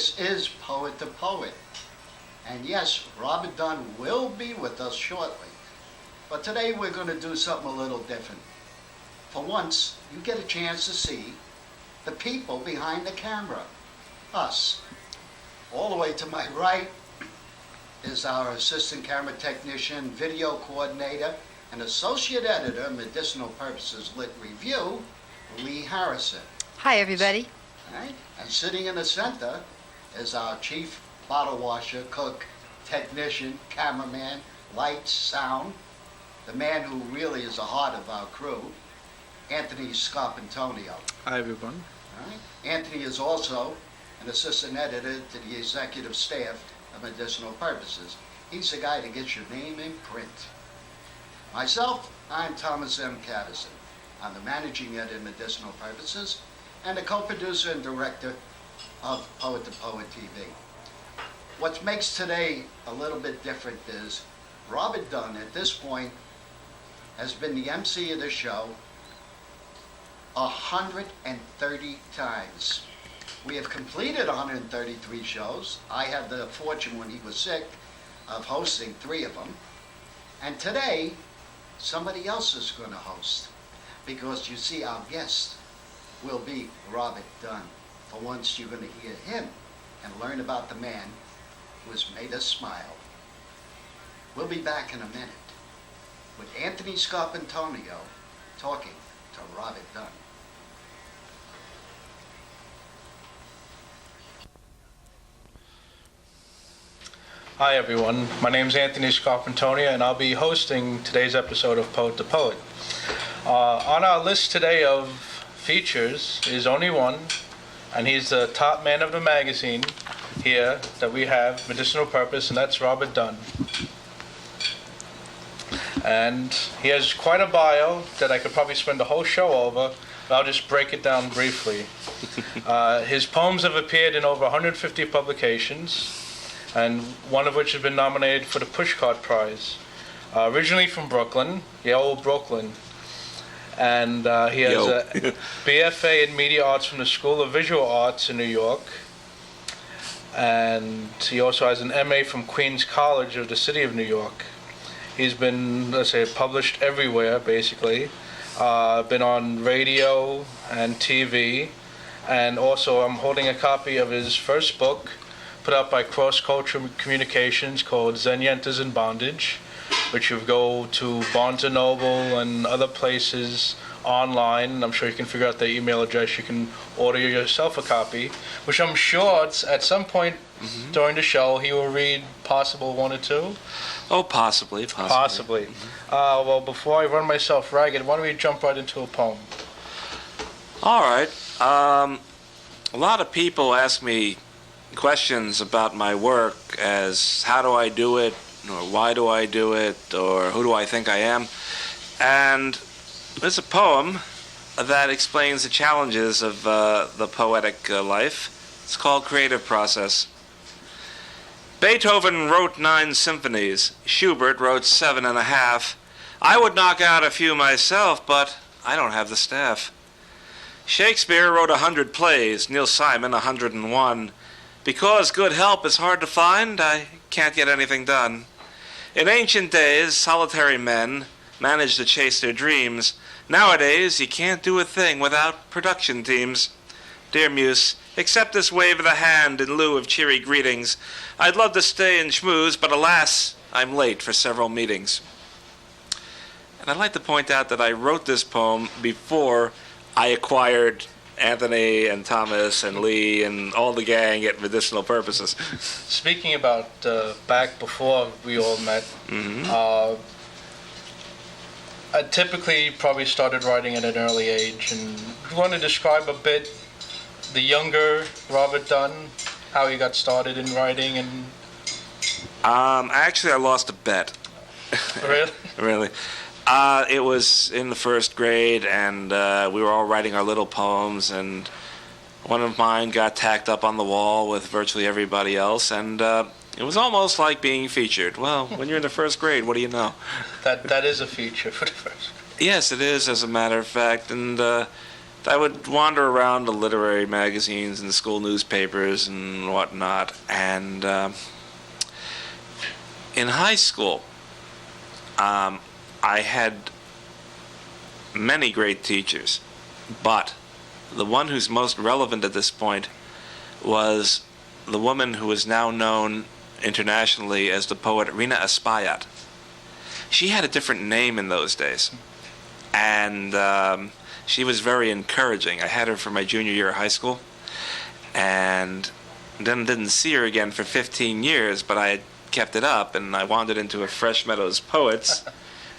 This is Poet to Poet. And yes, Robert Dunn will be with us shortly. But today we're going to do something a little different. For once, you get a chance to see the people behind the camera, us. All the way to my right is our assistant camera technician, video coordinator, and associate editor, Medicinal Purposes Lit Review, Lee Harrison. Hi, everybody. All right? And sitting in the center is our chief bottle washer, cook, technician, cameraman, lights, sound, the man who really is the heart of our crew, Anthony Scarpantonio. Hi, everyone. All right? Anthony is also an assistant editor to the executive staff of Medicinal Purposes. He's the guy that gets your name in print. Myself, I'm Thomas M. Cattison. I'm the managing editor of Medicinal Purposes and the co-producer and director of Poet to Poet TV. What makes today a little bit different is Robert Dunn, at this point, has been the MC of the show 130 times. We have completed 133 shows. I had the fortune when he was sick of hosting 3 of them. And today, somebody else is going to host. Because you see, our guest will be Robert Dunn. For once, you're going to hear him and learn about the man who has made us smile. We'll be back in a minute with Anthony Scarpantonio talking to Robert Dunn. Hi, everyone. My name is Anthony Scarpantonio, and I'll be hosting today's episode of Poet to Poet. On our list today of features is only one, and he's the top man of the magazine here that we have, Medicinal Purpose, and that's Robert Dunn. And he has quite a bio that I could probably spend the whole show over, but I'll just break it down briefly. His poems have appeared in over 150 publications, and one of which has been nominated for the Pushcart Prize. Originally from Brooklyn, old Brooklyn, and he has a BFA in Media Arts from the School of Visual Arts in New York, and he also has an MA from Queens College of the City of New York. He's been, let's say, published everywhere, basically. Been on radio and TV, and also I'm holding a copy of his first book, put out by Cross Cultural Communications, called Zenyentas in Bondage, which you go to Barnes & Noble and other places online. I'm sure you can figure out their email address. You can order yourself a copy, which I'm sure at some point during the show he will read possible 1 or 2. Oh, possibly. Well, before I run myself ragged, why don't we jump right into a poem? All right. A lot of people ask me questions about my work as how do I do it, or why do I do it, or who do I think I am. And there's a poem that explains the challenges of the poetic life. It's called Creative Process. Beethoven wrote 9 symphonies. Schubert wrote 7.5. I would knock out a few myself, but I don't have the staff. Shakespeare wrote 100 plays. Neil Simon 101. Because good help is hard to find, I can't get anything done. In ancient days, solitary men managed to chase their dreams. Nowadays, you can't do a thing without production teams. Dear Muse, accept this wave of the hand in lieu of cheery greetings. I'd love to stay and schmooze, but alas, I'm late for several meetings. And I'd like to point out that I wrote this poem before I acquired Anthony and Thomas and Lee and all the gang at Medicinal Purposes. Speaking about back before we all met, I typically probably started writing at an early age. And you want to describe a bit the younger Robert Dunn, how he got started in writing? And Actually, I lost a bet. Really? Really. It was in the first grade, and we were all writing our little poems, and one of mine got tacked up on the wall with virtually everybody else, and it was almost like being featured. Well, when you're in the first grade, what do you know? That is a feature for the first grade. Yes, it is, as a matter of fact, and I would wander around the literary magazines and the school newspapers and whatnot. And in high school, I had many great teachers, but the one who's most relevant at this point was the woman who is now known internationally as the poet Rina Espaillat. She had a different name in those days, and she was very encouraging. I had her for my junior year of high school, and then didn't see her again for 15 years, but I had kept it up, and I wandered into a Fresh Meadows Poets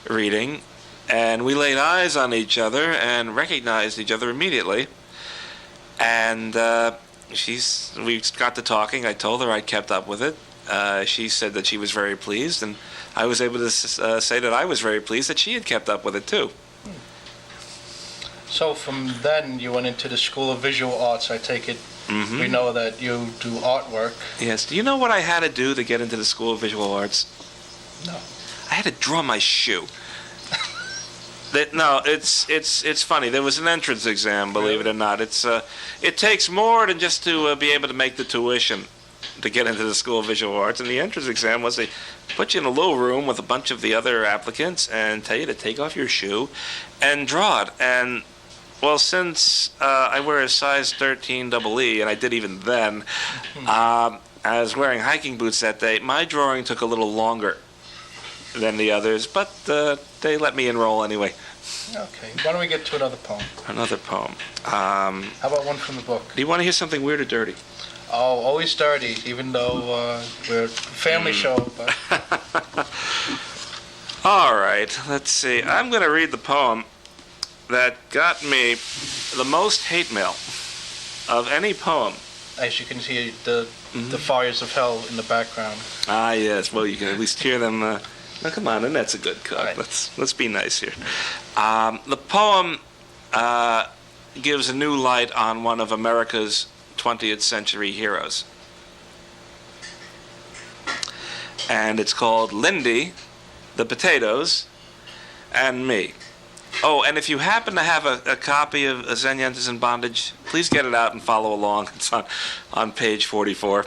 reading, and we laid eyes on each other and recognized each other immediately. And we got to talking. I told her I kept up with it. She said that she was very pleased, and I was able to say that I was very pleased that she had kept up with it too. So from then you went into the School of Visual Arts, I take it. Mm-hmm. We know that you do artwork. Yes. Do you know what I had to do to get into the School of Visual Arts? No. I had to draw my shoe. No, it's funny. There was an entrance exam, believe it or not. It takes more than just to be able to make the tuition to get into the School of Visual Arts. And the entrance exam was they put you in a little room with a bunch of the other applicants and tell you to take off your shoe and draw it. And well, since I wear a size 13 double E, and I did even then, I was wearing hiking boots that day. My drawing took a little longer than the others, but they let me enroll anyway. Okay. Why don't we get to another poem? Another poem. How about one from the book? Do you want to hear something weird or dirty? Oh, always dirty, even though we're a family show. But All right, let's see. I'm going to read the poem that got me the most hate mail of any poem. as you can see, the fires of hell in the background. Ah, yes. Well, you can at least hear them. Now, come on, and that's a good cut. Right. Let's be nice here. The poem gives a new light on one of America's 20th century heroes. And it's called Lindy, the Potatoes, and Me. Oh, and if you happen to have a copy of Zen Yentes in Bondage, please get it out and follow along. It's on page 44.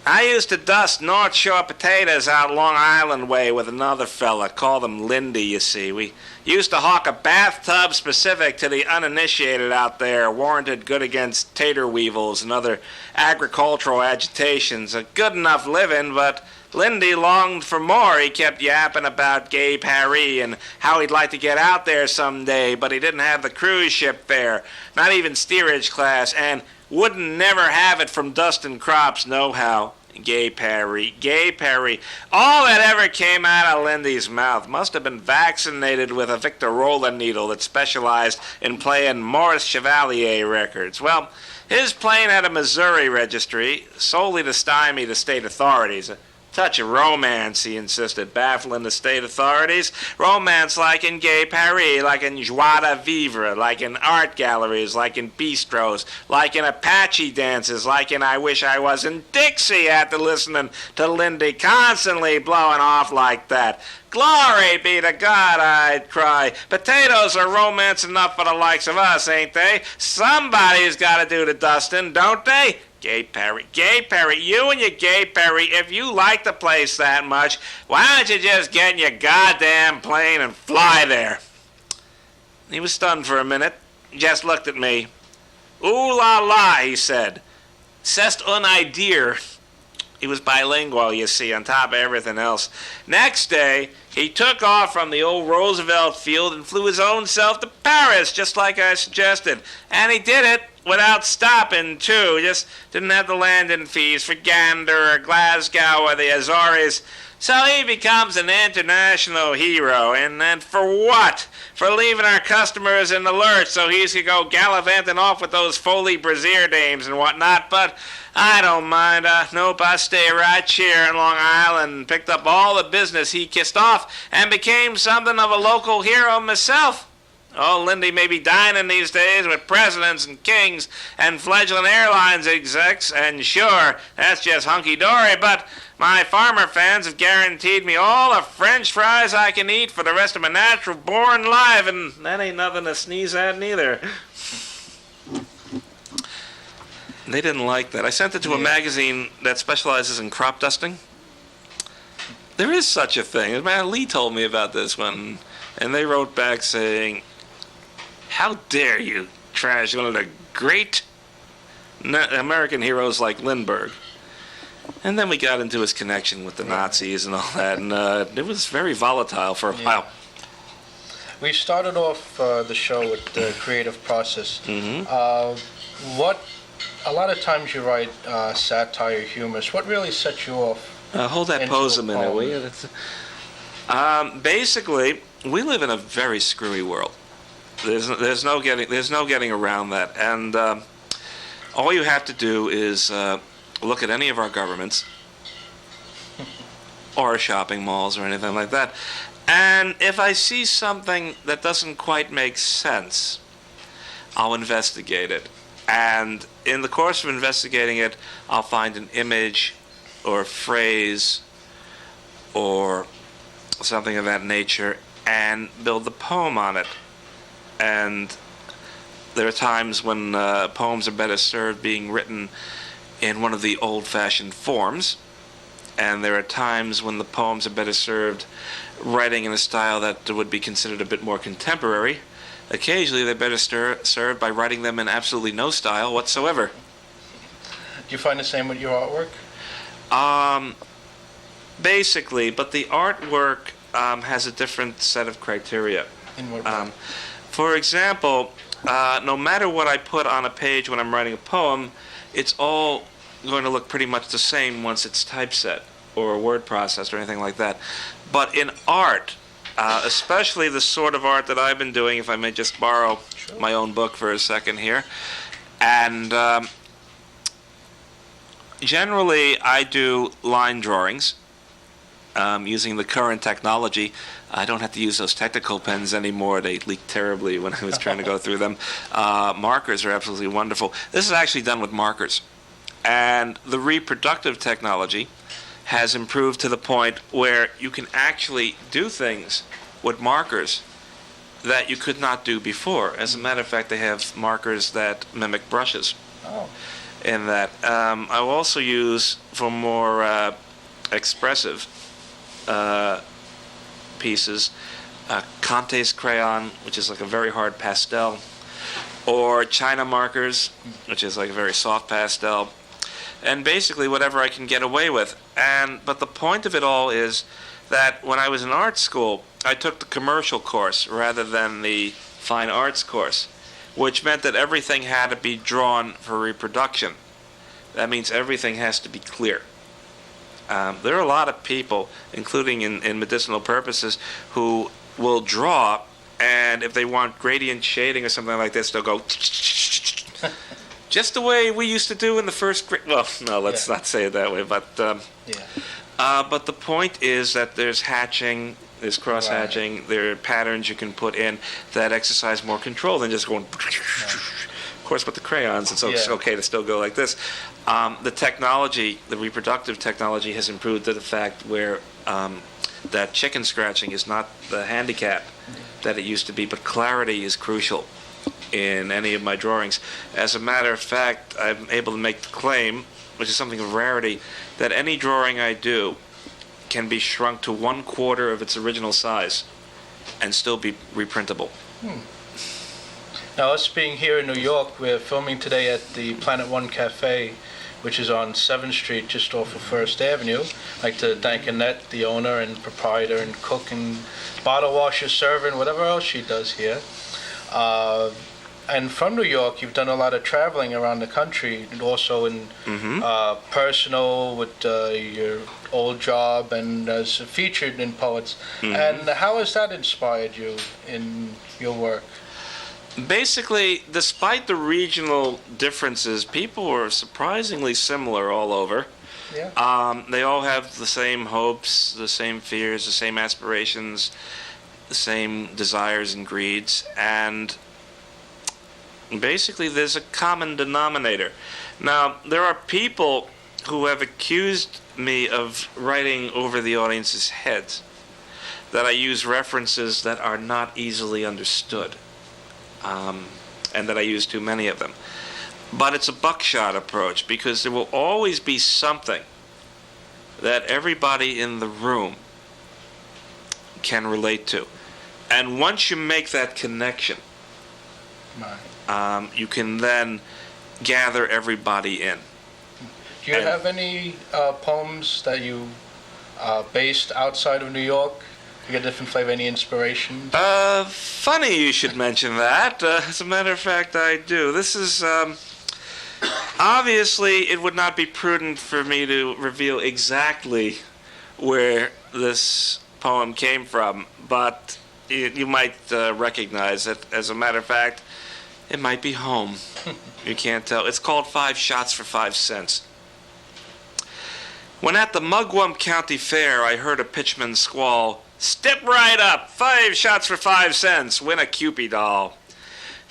I used to dust North Shore potatoes out Long Island way with another fella. Called him Lindy, you see. We used to hawk a bathtub specific to the uninitiated out there, warranted good against tater weevils and other agricultural agitations. A good enough living, but Lindy longed for more. He kept yapping about Gay Paris and how he'd like to get out there someday, but he didn't have the cruise ship fare, not even steerage class, and wouldn't never have it from dustin' crops, nohow. Gay Paris, Gay Paris. All that ever came out of Lindy's mouth must have been vaccinated with a Victorola needle that specialized in playing Maurice Chevalier records. Well, his plane had a Missouri registry, solely to stymie the state authorities. A touch of romance, he insisted, baffling the state authorities. Romance like in Gay Paris, like in Joie de Vivre, like in art galleries, like in bistros, like in Apache dances, like in I Wish I Was in Dixie, after listening to Lindy constantly blowing off like that. Glory be to God, I'd cry. Potatoes are romance enough for the likes of us, ain't they? Somebody's got to do the dusting, don't they? Gay Paris, you and your Gay Paris, if you like the place that much, why don't you just get in your goddamn plane and fly there? He was stunned for a minute, just looked at me. Ooh la la, he said. C'est un idea. He was bilingual, you see, on top of everything else. Next day, he took off from the old Roosevelt field and flew his own self to Paris, just like I suggested. And he did it without stopping, too. Just didn't have the landing fees for Gander or Glasgow or the Azores. So he becomes an international hero. And for what? For leaving our customers in the lurch so he could go gallivanting off with those Foley Brazier dames and whatnot. But I don't mind. Nope, I stay right here in Long Island and picked up all the business he kissed off and became something of a local hero myself. Oh, Lindy may be dining these days with presidents and kings and fledgling airlines execs, and sure, that's just hunky-dory, but my farmer fans have guaranteed me all the French fries I can eat for the rest of my natural-born life, and that ain't nothing to sneeze at neither. They didn't like that. I sent it to a magazine that specializes in crop dusting. There is such a thing. Man, Lee told me about this one, and they wrote back saying, "How dare you trash one of the great American heroes like Lindbergh?" And then we got into his connection with the Nazis and all that, and it was very volatile for a while. We started off the show with the creative process. A lot of times you write satire, humorous. What really sets you off? Hold that pose a minute, will you? Basically, we live in a very screwy world. There's no getting around that, and all you have to do is look at any of our governments or shopping malls or anything like that, and if I see something that doesn't quite make sense, I'll investigate it, and in the course of investigating it, I'll find an image or a phrase or something of that nature and build the poem on it. And there are times when poems are better served being written in one of the old-fashioned forms, and there are times when the poems are better served writing in a style that would be considered a bit more contemporary. Occasionally they're better served by writing them in absolutely no style whatsoever. Do you find the same with your artwork? Basically, but the artwork has a different set of criteria. In what way? For example, no matter what I put on a page when I'm writing a poem, it's all going to look pretty much the same once it's typeset or word processed or anything like that. But in art, especially the sort of art that I've been doing, if I may just borrow my own book for a second here, and generally I do line drawings using the current technology. I don't have to use those technical pens anymore. They leaked terribly when I was trying to go through them. Markers are absolutely wonderful. This is actually done with markers. And the reproductive technology has improved to the point where you can actually do things with markers that you could not do before. As a matter of fact, they have markers that mimic brushes. Oh. In that. I will also use, for more expressive pieces, Conte's crayon, which is like a very hard pastel, or China markers, which is like a very soft pastel, and basically whatever I can get away with. But the point of it all is that when I was in art school, I took the commercial course rather than the fine arts course, which meant that everything had to be drawn for reproduction. That means everything has to be clear. There are a lot of people, including in medicinal purposes, who will draw, and if they want gradient shading or something like this, they'll go just the way we used to do in the first grade. Well, no, let's not say it that way, but but the point is that there's hatching, there's cross-hatching, there are patterns you can put in that exercise more control than just going. Of course, with the crayons, it's okay to still go like this. The technology, the reproductive technology, has improved to the fact where that chicken scratching is not the handicap that it used to be, but clarity is crucial in any of my drawings. As a matter of fact, I'm able to make the claim, which is something of rarity, that any drawing I do can be shrunk to 1/4 of its original size and still be reprintable. Now, us being here in New York, we're filming today at the Planet One Cafe, which is on 7th Street, just off of First Avenue. I'd like to thank Annette, the owner and proprietor and cook and bottle washer, server, and whatever else she does here. And from New York, you've done a lot of traveling around the country, and also in personal with your old job and as featured in Poets. And how has that inspired you in your work? Basically, despite the regional differences, people are surprisingly similar all over. Yeah. They all have the same hopes, the same fears, the same aspirations, the same desires and greeds, and basically there's a common denominator. Now, there are people who have accused me of writing over the audience's heads, that I use references that are not easily understood, and that I use too many of them. But it's a buckshot approach, because there will always be something that everybody in the room can relate to. And once you make that connection, you can then gather everybody in. Do you have any poems that you based outside of New York? You get a different flavor, any inspiration? Funny you should mention that. As a matter of fact, I do. This is, obviously, it would not be prudent for me to reveal exactly where this poem came from, but you might recognize it. As a matter of fact, it might be home. You can't tell. It's called 5 Shots for 5 Cents. When at the Mugwump County Fair, I heard a pitchman squall, "Step right up, 5 shots for 5 cents, win a Cupid doll."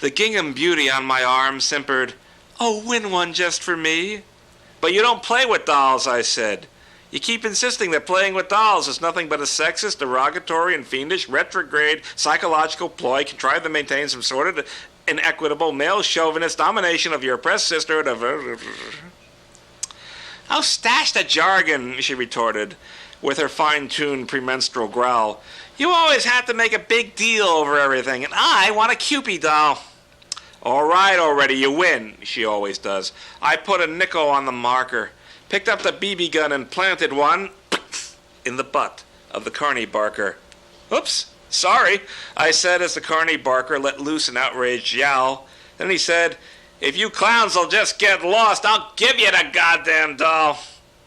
The gingham beauty on my arm simpered, "Oh, win one just for me." "But you don't play with dolls," I said. "You keep insisting that playing with dolls is nothing but a sexist, derogatory, and fiendish, retrograde, psychological ploy contrived to maintain some sordid, inequitable, male chauvinist domination of your oppressed sisterhood of..." "Oh, stash the jargon," she retorted, with her fine-tuned premenstrual growl. "You always have to make a big deal over everything, and I want a Cupid doll." "All right already, you win," she always does. I put a nickel on the marker, picked up the BB gun and planted one in the butt of the carny barker. "Oops, sorry," I said as the carny barker let loose an outraged yowl. Then he said, "If you clowns'll just get lost, I'll give you the goddamn doll."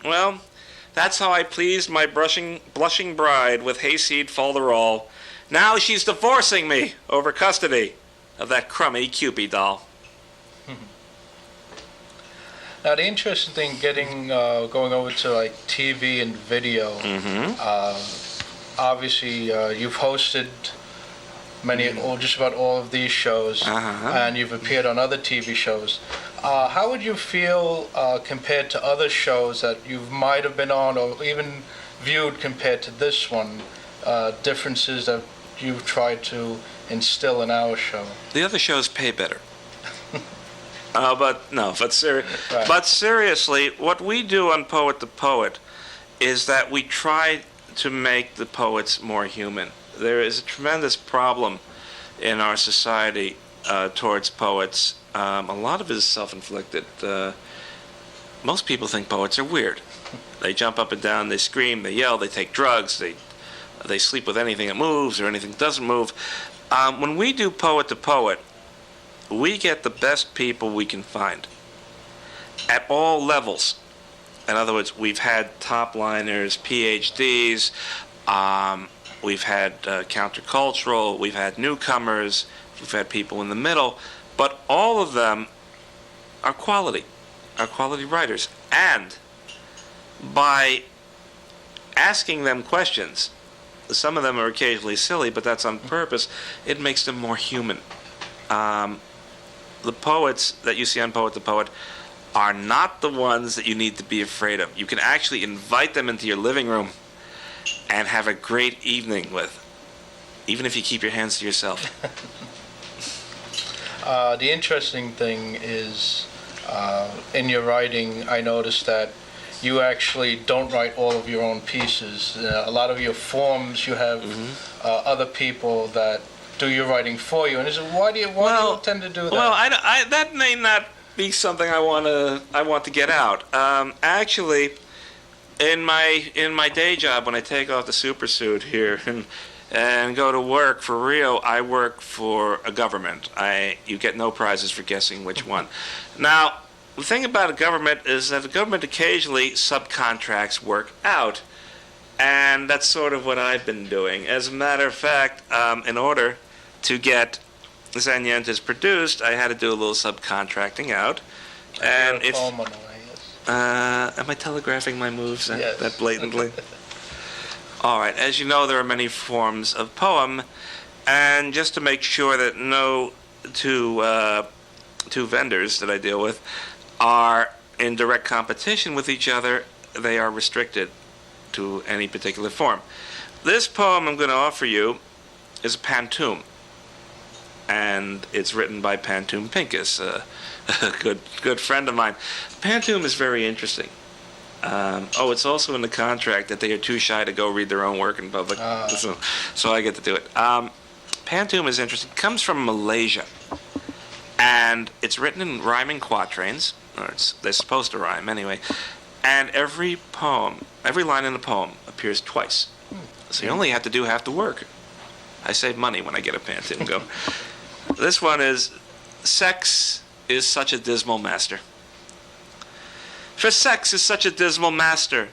Well, that's how I pleased my blushing bride with hayseed falderall. Now she's divorcing me over custody of that crummy Cupid doll. Now, the interesting thing, going over to like TV and video, obviously you've hosted many, or just about all of these shows, and you've appeared on other TV shows. How would you feel compared to other shows that you might have been on, or even viewed compared to this one, differences that you've tried to instill in our show? The other shows pay better. But seriously, what we do on Poet to Poet is that we try to make the poets more human. There is a tremendous problem in our society towards poets. A lot of it is self-inflicted. Most people think poets are weird. They jump up and down, they scream, they yell, they take drugs, they sleep with anything that moves or anything that doesn't move. When we do Poet to Poet, we get the best people we can find at all levels. In other words, we've had top-liners, PhDs, we've had countercultural, we've had newcomers, we've had people in the middle, but all of them are quality writers. And by asking them questions, some of them are occasionally silly, but that's on purpose, it makes them more human. The poets that you see on Poet to Poet are not the ones that you need to be afraid of. You can actually invite them into your living room and have a great evening with, even if you keep your hands to yourself. The interesting thing is, in your writing, I noticed that you actually don't write all of your own pieces. A lot of your forms, you have other people that do your writing for you. And why do you tend to do that? Well, that may not be something I want to get out. Actually, in my day job, when I take off the supersuit here and go to work for real, I work for a government. You get no prizes for guessing which one. Now, the thing about a government is that the government occasionally subcontracts work out, and that's sort of what I've been doing. As a matter of fact, in order to get Zanyentes produced, I had to do a little subcontracting out. And if am I telegraphing my moves that blatantly? All right. As you know, there are many forms of poem, and just to make sure that no two vendors that I deal with are in direct competition with each other, they are restricted to any particular form. This poem I'm going to offer you is a pantoum, and it's written by Pantoum Pincus, a good friend of mine. Pantoum is very interesting. It's also in the contract that they are too shy to go read their own work in public, so I get to do it. Pantoum is interesting. It comes from Malaysia, and it's written in rhyming quatrains, or they're supposed to rhyme anyway, and every line in the poem appears twice. So you only have to do half the work. I save money when I get a Pantoum go. This one is, sex is such a dismal master. For sex is such a dismal master.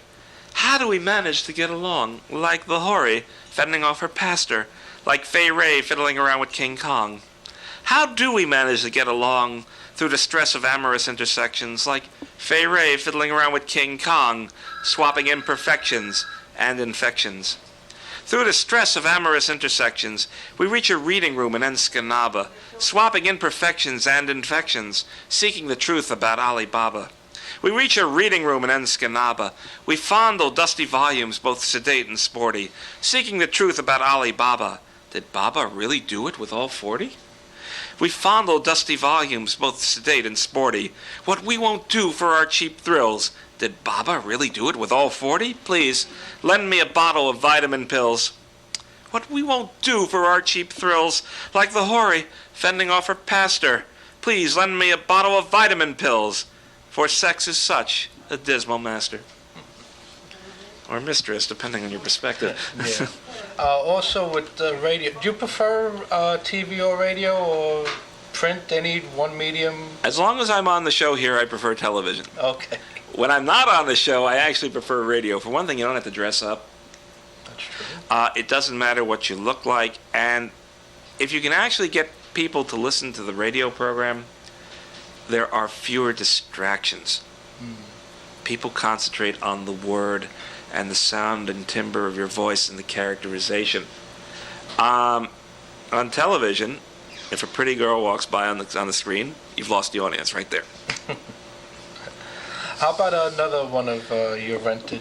How do we manage to get along? Like the hoary fending off her pastor, like Fay Ray fiddling around with King Kong. How do we manage to get along through the stress of amorous intersections, like Fay Ray fiddling around with King Kong, swapping imperfections and infections? Through the stress of amorous intersections, we reach a reading room in Escanaba, swapping imperfections and infections, seeking the truth about Ali Baba. We reach a reading room in Escanaba. We fondle dusty volumes, both sedate and sporty, seeking the truth about Ali Baba. Did Baba really do it with all 40? We fondle dusty volumes, both sedate and sporty. What we won't do for our cheap thrills. Did Baba really do it with all 40? Please, lend me a bottle of vitamin pills. What we won't do for our cheap thrills. Like the hoary fending off her pastor. Please, lend me a bottle of vitamin pills. For sex is such a dismal master. Or mistress, depending on your perspective. Yeah. Also with the radio, do you prefer TV or radio or print, any one medium? As long as I'm on the show here, I prefer television. Okay. When I'm not on the show, I actually prefer radio. For one thing, you don't have to dress up. That's true. It doesn't matter what you look like. And if you can actually get people to listen to the radio program, there are fewer distractions. People concentrate on the word and the sound and timbre of your voice and the characterization. On television, if a pretty girl walks by on the screen, you've lost the audience right there. How about another one of your rented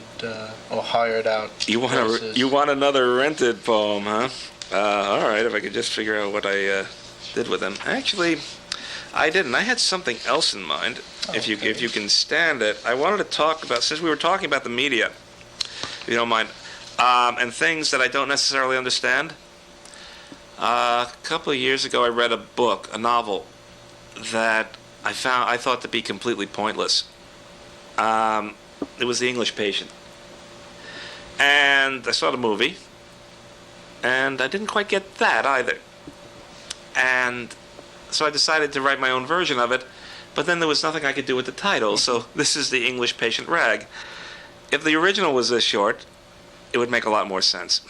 or hired out You want another rented poem, huh? All right, if I could just figure out what I did with them. Actually, I didn't. I had something else in mind. If you can stand it, I wanted to talk about, since we were talking about the media, if you don't mind, and things that I don't necessarily understand. A couple of years ago, I read a book, a novel, that I thought to be completely pointless. It was The English Patient, and I saw the movie, and I didn't quite get that either. And so I decided to write my own version of it, but then there was nothing I could do with the title, so this is The English Patient Rag. If the original was this short, it would make a lot more sense.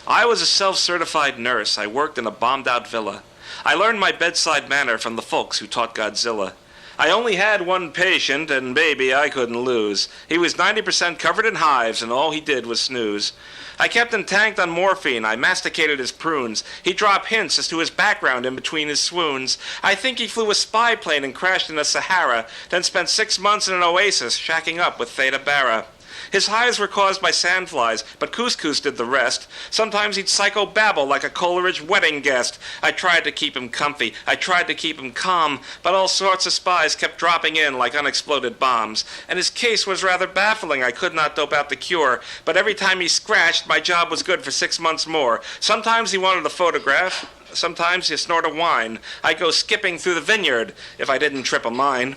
I was a self-certified nurse. I worked in a bombed-out villa. I learned my bedside manner from the folks who taught Godzilla. I only had one patient, and baby, I couldn't lose. He was 90% covered in hives, and all he did was snooze. I kept him tanked on morphine. I masticated his prunes. He dropped hints as to his background in between his swoons. I think he flew a spy plane and crashed in the Sahara, then spent 6 months in an oasis, shacking up with Theta Barra. His hives were caused by sandflies, but Couscous did the rest. Sometimes he'd psycho-babble like a Coleridge wedding guest. I tried to keep him comfy. I tried to keep him calm, but all sorts of spies kept dropping in like unexploded bombs. And his case was rather baffling. I could not dope out the cure, but every time he scratched, my job was good for 6 months more. Sometimes he wanted a photograph. Sometimes he snorted wine. I'd go skipping through the vineyard if I didn't trip a mine.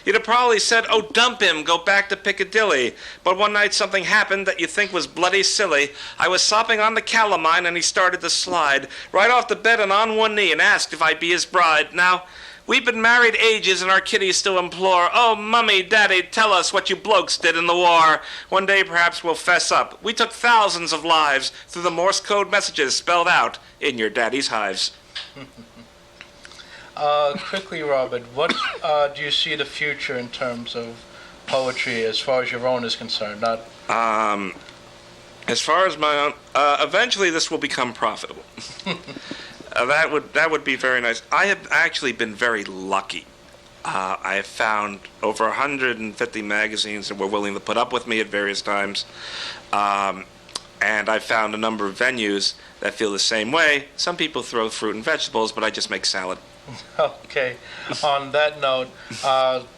You'd have probably said, oh, dump him, go back to Piccadilly. But one night something happened that you think was bloody silly. I was sopping on the calamine and he started to slide right off the bed and on one knee and asked if I'd be his bride. Now, we've been married ages and our kiddies still implore, oh, mummy, daddy, tell us what you blokes did in the war. One day perhaps we'll fess up. We took thousands of lives through the Morse code messages spelled out in your daddy's hives. Quickly, Robert, what do you see the future in terms of poetry as far as your own is concerned? Not. As far as my own, eventually this will become profitable. That would be very nice. I have actually been very lucky. I have found over 150 magazines that were willing to put up with me at various times. And I found a number of venues that feel the same way. Some people throw fruit and vegetables, but I just make salad. Okay. On that note,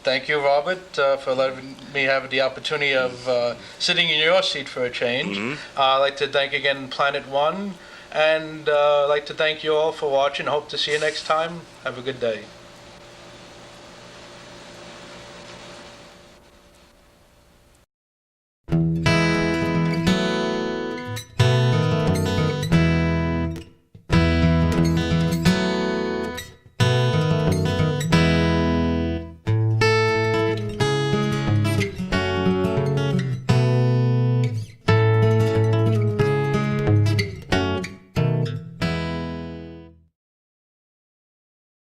thank you, Robert, for letting me have the opportunity of sitting in your seat for a change. I'd like to thank again Planet One, and I'd like to thank you all for watching. Hope to see you next time. Have a good day.